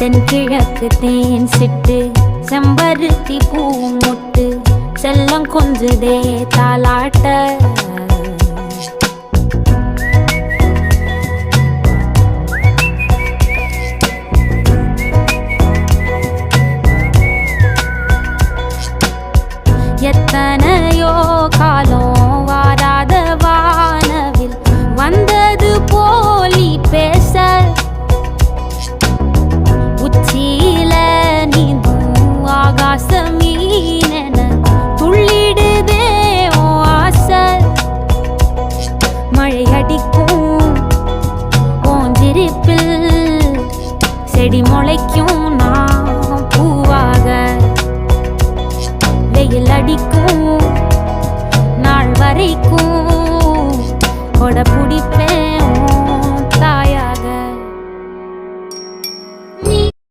தென்கிழக்கு தேன் சிட்டு செம்பருத்தி பூ முட்டு செல்லம் கொஞ்சுதே தாலாட்ட எத்தனையோ காலம் வாராத வானவில் வந்தது போலி பேச உச்சியில நீந்தும் ஆகாச மீனென துள்ளிடுதே ஓ ஆசை மழை அடிக்கும் ஓஞ்சிருப்பில் செடி முளைக்கும் நான் பூவாக வெயில் அடிக்கும் நாள் வரைக்கும் கொடை பிடிப்பேன்